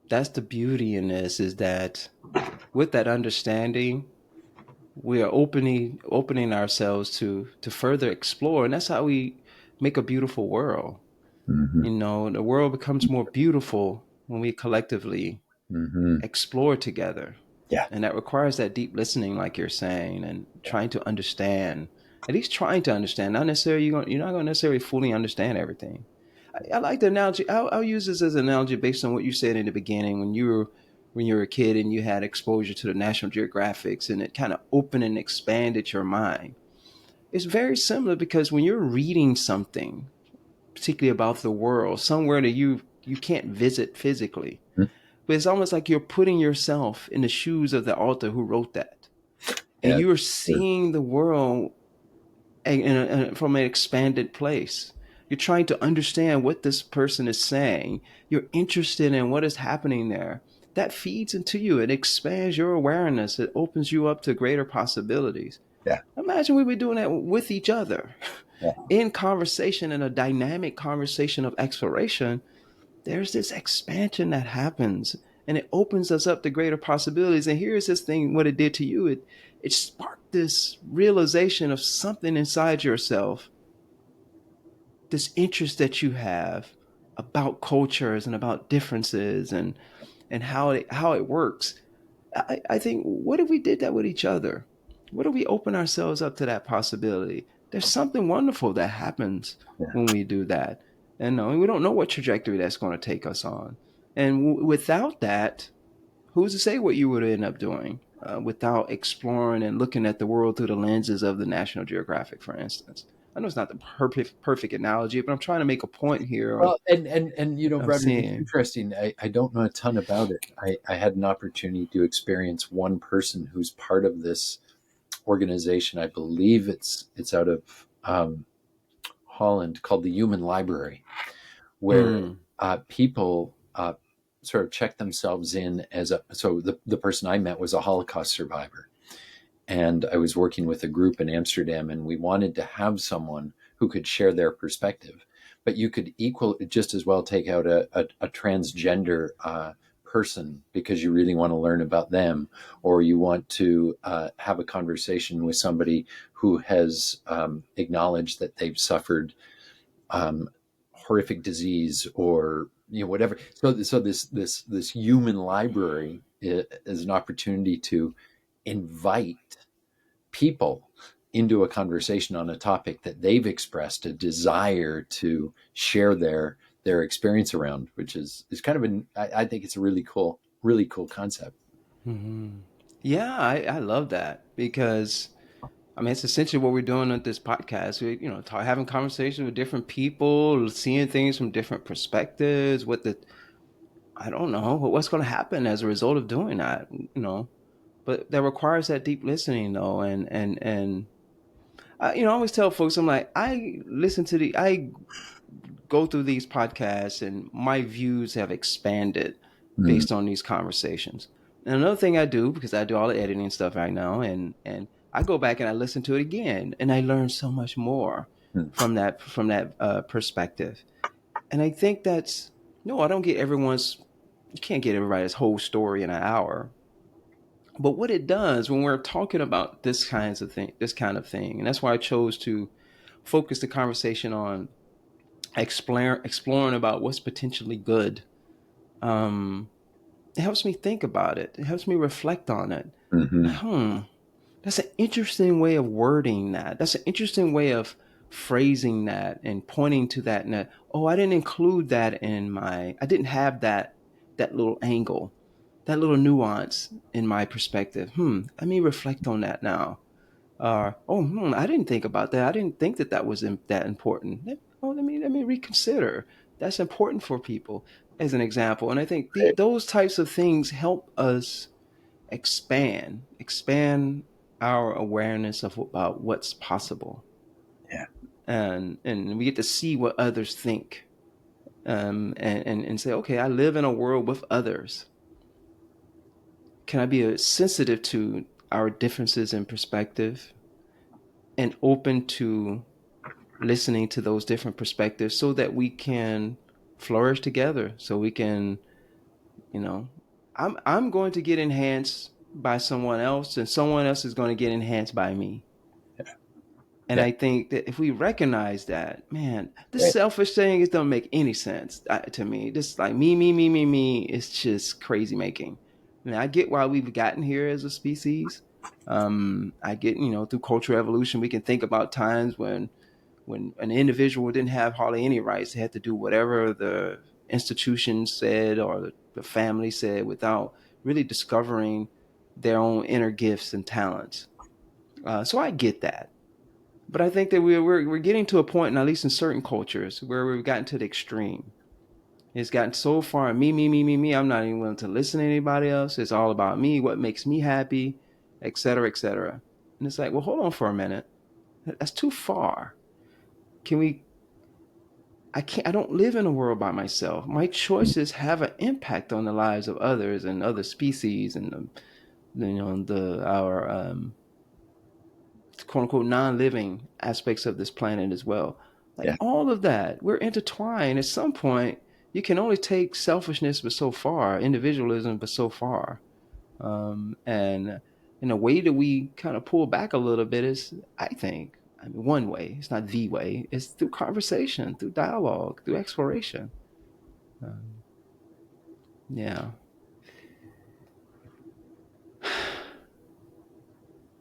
That's the beauty in this is that with that understanding, we are opening ourselves to further explore, and that's how we make a beautiful world. Mm-hmm. The world becomes more beautiful when we collectively Mm-hmm. explore together. Yeah. And that requires that deep listening, like you're saying, and trying to understand, at least trying to understand. Not necessarily you're not going to necessarily fully understand everything. I like the analogy. I'll use this as an analogy based on what you said in the beginning when you were a kid and you had exposure to the National Geographics and it kind of opened and expanded your mind. It's very similar because when you're reading something, particularly about the world, somewhere that you can't visit physically, but it's almost like you're putting yourself in the shoes of the author who wrote that, and Yeah. you're seeing the world from an expanded place. You're trying to understand what this person is saying. You're interested in what is happening there. That feeds into you. It expands your awareness. It opens you up to greater possibilities. Yeah. Imagine we were doing that with each other Yeah. in conversation, in a dynamic conversation of exploration. There's this expansion that happens and it opens us up to greater possibilities. And here's this thing, what it did to you. It sparked this realization of something inside yourself, this interest that you have about cultures and about differences and how it works. I think, what if we did that with each other? What if we open ourselves up to that possibility? There's something wonderful that happens Yeah. when we do that. And we don't know what trajectory that's going to take us on. And without that, who's to say what you would end up doing without exploring and looking at the world through the lenses of the National Geographic, for instance? I know it's not the perfect analogy, but I'm trying to make a point here Well, and of Broderick, it's seeing. interesting. I don't know a ton about it. I had an opportunity to experience one person who's part of this organization. I believe it's out of Holland, called the Human Library, where Mm, people sort of check themselves in as a. So the person I met was a Holocaust survivor, and I was working with a group in Amsterdam, and we wanted to have someone who could share their perspective. But you could just as well take out a transgender person because you really want to learn about them, or you want to have a conversation with somebody who has acknowledged that they've suffered um, horrific disease or whatever. So this human library is an opportunity to invite people into a conversation on a topic that they've expressed a desire to share their experience around, which is kind of I think it's a really cool concept. hmm Yeah, I love that because I mean, it's essentially what we're doing on this podcast. We, having conversations with different people, seeing things from different perspectives. I don't know what's going to happen as a result of doing that. But that requires that deep listening, though. And I always tell folks, I'm like, I go through these podcasts, and my views have expanded Mm, based on these conversations. And another thing I do, because I do all the editing stuff right now, and I go back and I listen to it again, and I learn so much more mm, from that perspective. And I think that's no, I don't get everyone's. You can't get everybody's whole story in an hour. But what it does when we're talking about this kind of thing, and that's why I chose to focus the conversation on exploring about what's potentially good. Um, it helps me think about it. It helps me reflect on it. hmm That's an interesting way of wording that. That's an interesting way of phrasing that and pointing to that. And that, oh, I didn't include that in my. I didn't have that little angle, that little nuance in my perspective. Let me reflect on that now. I didn't think about that. I didn't think that was that important. Let me reconsider. That's important for people, as an example. And I think those types of things help us expand our awareness of about what's possible, yeah, and we get to see what others think, and say, okay, I live in a world with others. Can I be sensitive to our differences in perspective and open to listening to those different perspectives so that we can flourish together, so we can, you know I'm going to get enhanced by someone else, and someone else is going to get enhanced by me. And yeah, I think that if we recognize that, man, this yeah, selfish thing, it don't make any sense to me. This, like, me, it's just crazy making. I mean, I get why we've gotten here as a species. I get, through cultural evolution, we can think about times when an individual didn't have hardly any rights. They had to do whatever the institution said or the family said without really discovering their own inner gifts and talents. So I get that. But I think that we're getting to a point, and at least in certain cultures, where we've gotten to the extreme. It's gotten so far, me, me, me, me, me. I'm not even willing to listen to anybody else. It's all about me, what makes me happy, et cetera, et cetera. And it's like, well, hold on for a minute. That's too far. Can we? I can't. I don't live in a world by myself. My choices have an impact on the lives of others and other species, and our quote unquote non-living aspects of this planet as well. Like yeah. all of that, we're intertwined. At some point, you can only take selfishness but so far, individualism but so far. And in a way that we kind of pull back a little bit is, I mean, one way, it's not the way, it's through conversation, through dialogue, through exploration. Um, yeah.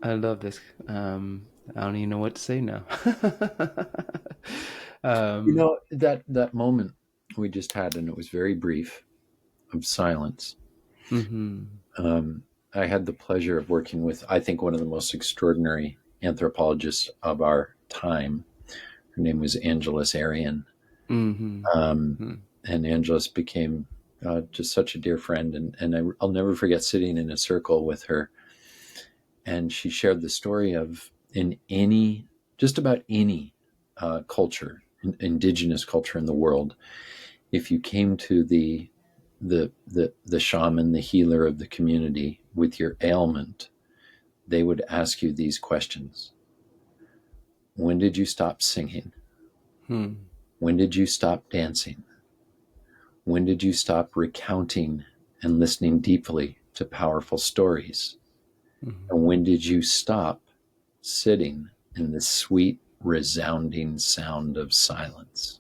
I love this. I don't even know what to say now. um, That moment we just had, and it was very brief, of silence. mhm. Um, I had the pleasure of working with, I think, one of the most extraordinary anthropologists of our time. Her name was Angeles Arian. Mhm. Um, Mhm. and Angeles became just such a dear friend. I'll never forget sitting in a circle with her. And she shared the story of, in just about any culture, indigenous culture in the world, if you came to the shaman, the healer of the community, with your ailment, they would ask you these questions: when did you stop singing? Hmm. When did you stop dancing? When did you stop recounting and listening deeply to powerful stories? Mhm. And when did you stop sitting in the sweet, resounding sound of silence?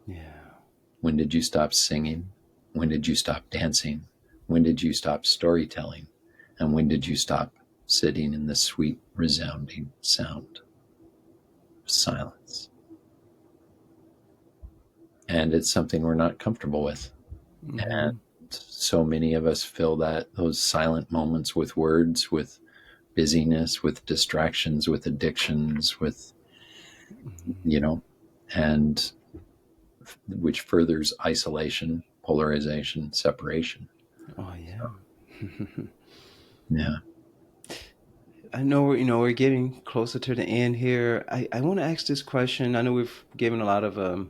Yeah. When did you stop singing? When did you stop dancing? When did you stop storytelling? And when did you stop sitting in the sweet, resounding sound of silence? And it's something we're not comfortable with. And Mhm. so many of us fill those silent moments with words, with busyness, with distractions, with addictions, with, Mhm. you know, and which furthers isolation, polarization, separation. Oh So, yeah. yeah. I know we're getting closer to the end here. I want to ask this question. I know we've given a lot of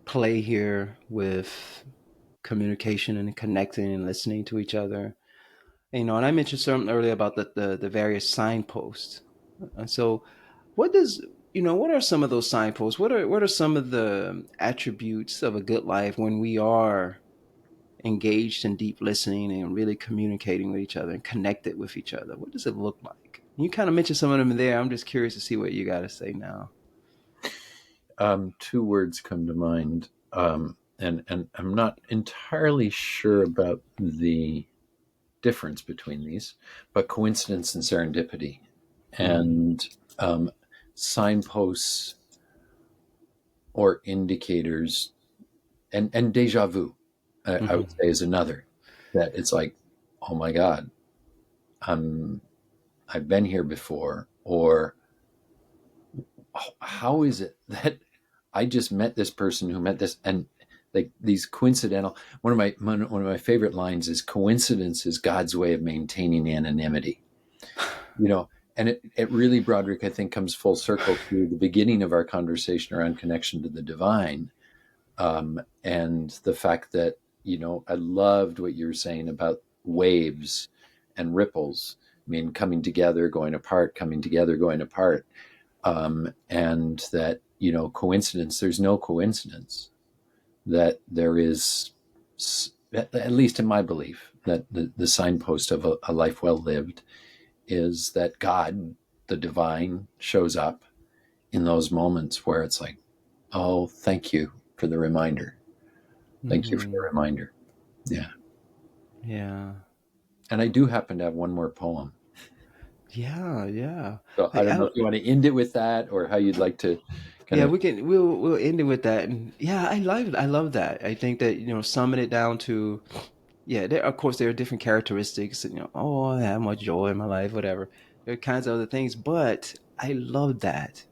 play here with communication and connecting and listening to each other. And I mentioned something earlier about the various signposts. So, what does what are some of those signposts? What are some of the attributes of a good life when we are engaged in deep listening and really communicating with each other and connected with each other? What does it look like? You kind of mentioned some of them there. I'm just curious to see what you got to say now. Two words come to mind, and I'm not entirely sure about the difference between these, but coincidence and serendipity, Mm-hmm. and signposts or indicators, and deja vu, I would Mm-hmm. say, is another. That it's like, oh my God, I'm I've been here before, or how is it that I just met this person who met this, and like these coincidental. One of my favorite lines is, "Coincidence is God's way of maintaining anonymity." You know, and it really, Broderick, I think, comes full circle to the beginning of our conversation around connection to the divine, and the fact that, I loved what you were saying about waves and ripples. I mean, coming together, going apart, coming together, going apart, and that, coincidence. There's no coincidence. That there is, at least in my belief, that the signpost of a life well lived is that God, the divine, shows up in those moments where it's like, oh, thank you for the reminder. Thank you for the Mm-hmm. reminder. Yeah. Yeah. And I do happen to have one more poem. Yeah. Yeah. So I don't know I if you want to end it with that, or how you'd like to kind Yeah, of. we'll end it with that. And yeah, I love that. I think that, summing it down to, yeah, of course there are different characteristics, oh, I have much joy in my life, whatever. There are kinds of other things, but I love that.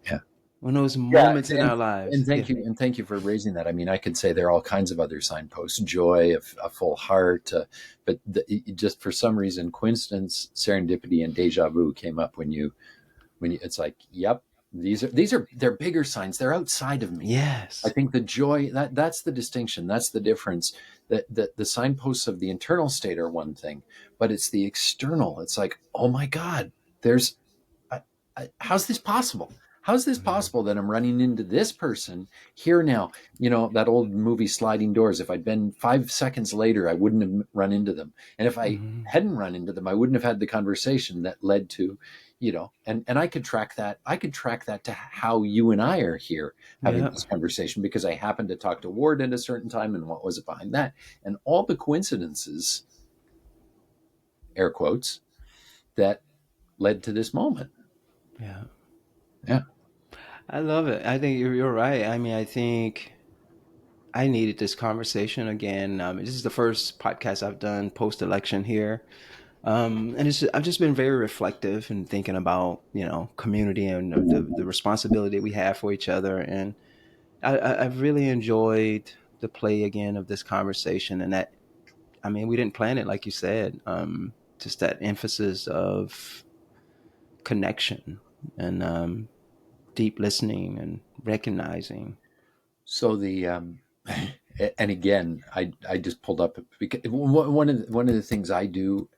Yeah. When those Yeah, moments in and our lives. and Yeah. thank you for raising that. I mean, I could say there are all kinds of other signposts: joy, a full heart, but just for some reason, coincidence, serendipity, and deja vu came up when you. It's like, yep, they're bigger signs. They're outside of me. I Yes. think the joy, that's the distinction. That's the difference. That the signposts of the internal state are one thing, but it's the external. It's like, oh my God, there's how's this possible? How's this Mhm. possible that I'm running into this person here now? That old movie Sliding Doors. If I'd been 5 seconds later, I wouldn't have run into them. And if I Mhm. hadn't run into them, I wouldn't have had the conversation that led to, and I could track that. I could track that to how you and I are here having Yeah. this conversation, because I happened to talk to Ward at a certain time, and what was it behind that? And all the coincidences, air quotes, that led to this moment. Yeah. Yeah. I love it. I think you're right. I mean, I think I needed this conversation again. This is the first podcast I've done post election here. And I've just been very reflective and thinking about, community and the responsibility we have for each other. And I've really enjoyed the play again of this conversation. And that, I mean, we didn't plan it, like you said, just that emphasis of connection and deep listening and recognizing. So and again, I just pulled up, because one of the things I do,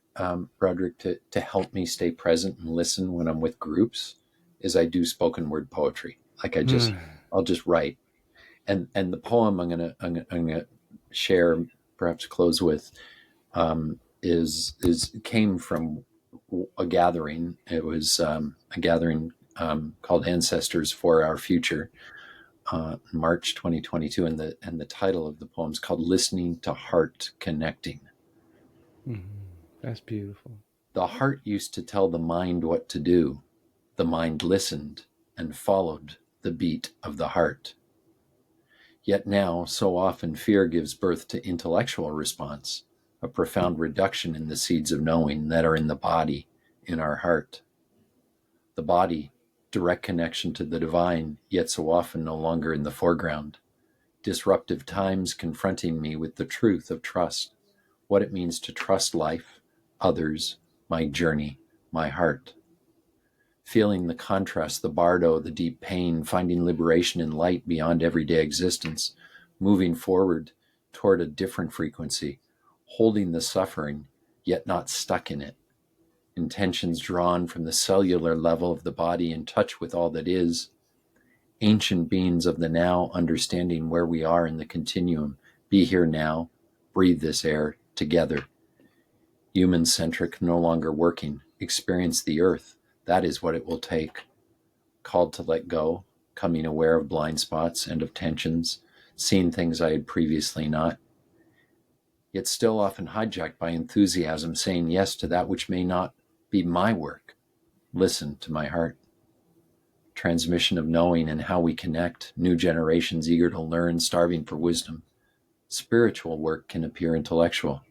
Broderick, to help me stay present and listen when I'm with groups, is I do spoken word poetry. Like I'll just write, and the poem I'm gonna share, perhaps close with, is came from a gathering. It was a gathering called Ancestors for Our Future, March 2022, and the title of the poem is called "Listening to Heart Connecting." That's beautiful. The heart used to tell the mind what to do. The mind listened and followed the beat of the heart. Yet now, so often, fear gives birth to intellectual response, a profound reduction in the seeds of knowing that are in the body, in our heart. The body, direct connection to the divine, yet so often no longer in the foreground. Disruptive times confronting me with the truth of trust, what it means to trust life, others, my journey, my heart. Feeling the contrast, the bardo, the deep pain, finding liberation in light beyond everyday existence, moving forward toward a different frequency, holding the suffering, yet not stuck in it. Intentions drawn from the cellular level of the body in touch with all that is. Ancient beings of the now, understanding where we are in the continuum. Be here now, breathe this air together. Human-centric, no longer working. Experience the earth. That is what it will take. Called to let go, coming aware of blind spots and of tensions, seeing things I had previously not, yet still often hijacked by enthusiasm, saying yes to that which may not be my work. Listen to my heart. Transmission of knowing and how we connect, new generations eager to learn, starving for wisdom. Spiritual work can appear intellectual.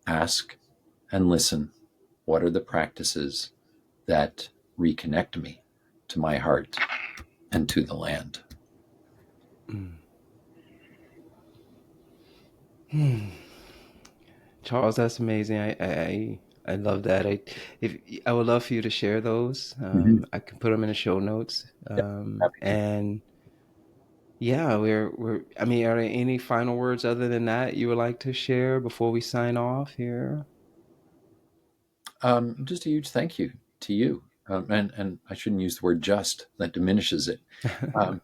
Ask and listen. What are the practices that reconnect me to my heart and to the land? Charles, that's amazing. I love that. I would love for you to share those. I can put them in the show notes. Yeah, happy to. And yeah, we're. I mean, are there any final words other than that you would like to share before we sign off here? Just a huge thank you to you. And I shouldn't use the word just, that diminishes it. Um,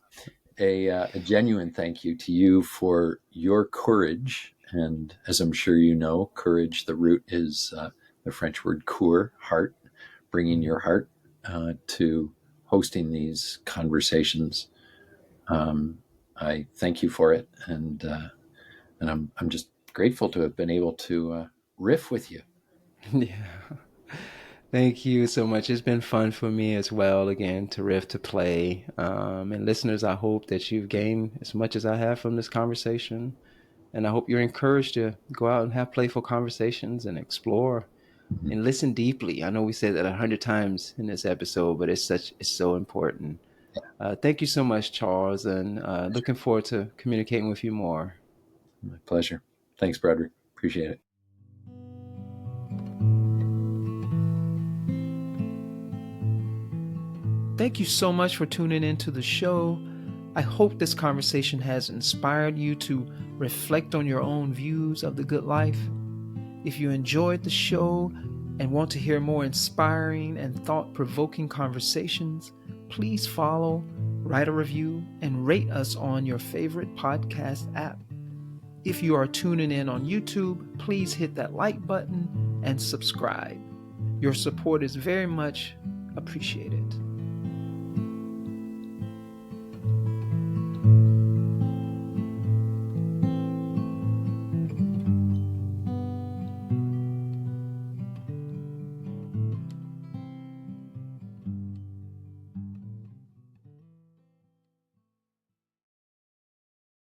a genuine thank you to you for your courage. And as I'm sure you know, courage, the root is the French word coeur, heart, bringing your heart to hosting these conversations. I thank you for it. And I'm just grateful to have been able to riff with you. Yeah. Thank you so much. It's been fun for me as well, again, to riff, to play. And listeners, I hope that you've gained as much as I have from this conversation. And I hope you're encouraged to go out and have playful conversations and explore Mhm. and listen deeply. I know we said that 100 times in this episode, but it's so important. Thank you so much, Charles, and looking forward to communicating with you more. My pleasure. Thanks, Broderick. Appreciate it. Thank you so much for tuning into the show. I hope this conversation has inspired you to reflect on your own views of the good life. If you enjoyed the show and want to hear more inspiring and thought-provoking conversations, please follow, write a review, and rate us on your favorite podcast app. If you are tuning in on YouTube, please hit that like button and subscribe. Your support is very much appreciated.